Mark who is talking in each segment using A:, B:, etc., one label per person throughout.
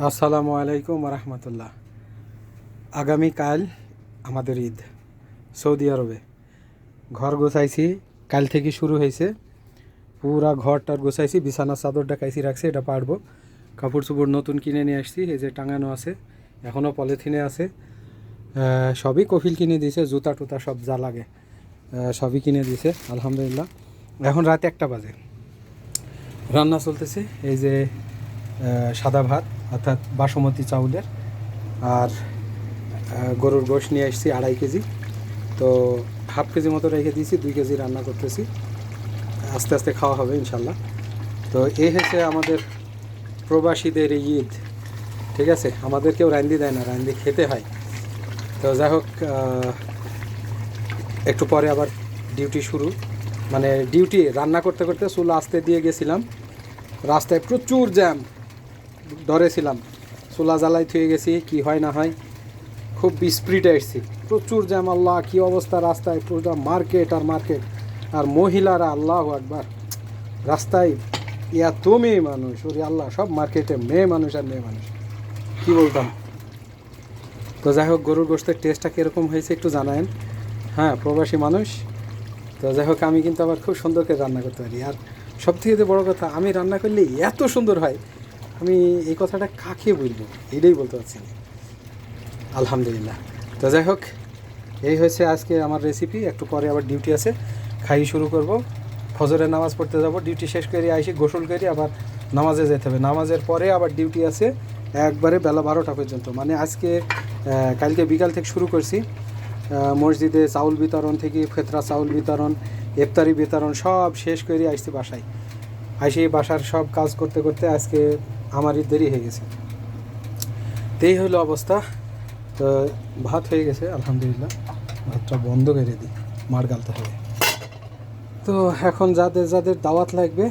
A: আসসালামু আলাইকুম রহমতুল্লাহ। আগামীকাল আমাদের ঈদ সৌদি আরবে। ঘর গোছাইছি, কাল থেকে শুরু হয়েছে। পুরা ঘরটার গোছাইছি, বিছানার চাদরটা কাইছি রাখছি, এটা পারবো। কাপড় চোপড় নতুন কিনে নিয়ে আসছি, এই যে টাঙানো আছে, এখনও পলিথিনে আছে। সবই কফিল কিনে দিয়েছে, জুতা টুতা সব যা লাগে সবই কিনে দিয়েছে আলহামদুলিল্লাহ। এখন রাত 1টা বাজে, রান্না চলতেছে। এই যে সাদা ভাত অর্থাৎ বাসমতি চাউলের, আর গরুর গোশত নিয়ে আসছি 2.5 কেজি। তো হাফ কেজি মতো রেখে দিয়েছি, 2 কেজি রান্না করতেছি, আস্তে আস্তে খাওয়া হবে ইনশাল্লাহ। তো এই হচ্ছে আমাদের প্রবাসীদের এই ঈদ, ঠিক আছে। আমাদের কেউ রান্দি দেয় না, রান্দি খেতে হয়। তো যাই হোক, একটু পরে আবার ডিউটি শুরু, মানে ডিউটি রান্না করতে করতে চুল আস্তে দিয়ে গেছিলাম, রাস্তায় প্রচুর জ্যাম, ডরেছিলাম। চুলা জ্বালাই থুয়ে গেছি, কি হয় না হয়, খুব স্পিডে এসেছি, প্রচুর জ্যাম। আল্লাহ কী অবস্থা রাস্তায়, পুরো মার্কেট আর মার্কেট, আর মহিলারা আল্লাহ একবার রাস্তায় এত মেয়ে মানুষ, ওরে আল্লাহ, সব মার্কেটে মেয়ে মানুষ আর মেয়ে মানুষ, কী বলতাম। তো যাই হোক, গরুর গোশতের টেস্টটা কীরকম হয়েছে একটু জানায়েন। হ্যাঁ, প্রবাসী মানুষ তো। যাই হোক, আমি কিন্তু আবার খুব সুন্দর করে রান্না করতে পারি, আর সবথেকে বড় কথা, আমি রান্না করলে এত সুন্দর হয়, আমি এই কথাটা কাকে বলবো, এটাই বলতে পারছি না। আলহামদুলিল্লাহ। তো যাই হোক, এই হয়েছে আজকে আমার রেসিপি। একটু পরে আবার ডিউটি আছে, খাই শুরু করব, ফজরের নামাজ পড়তে যাব, ডিউটি শেষ করে আইসি, গোসল করে আবার নামাজে যেতে হবে। নামাজের পরে আবার ডিউটি আছে একবারে বেলা 12টা পর্যন্ত। মানে আজকে কালকে বিকাল থেকে শুরু করছি, মসজিদে চাউল বিতরণ থেকে ফেতরা চাউল বিতরণ, ইফতারি বিতরণ সব শেষ করে আসছি বাসায়। আসি বাসার সব কাজ করতে করতে আজকে আমারই দেরি হয়ে গেছে। এই হলো অবস্থা। তো ভাত হয়ে গেছে আলহামদুলিল্লাহ, ভাতটা বন্ধ করে দিই, মার গালতে হবে। তো এখন যাদের যাদের দাওয়াত লাগবে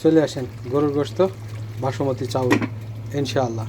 A: চলে আসেন, গরুর গোশত বাসমতি চাউল ইনশাআল্লাহ।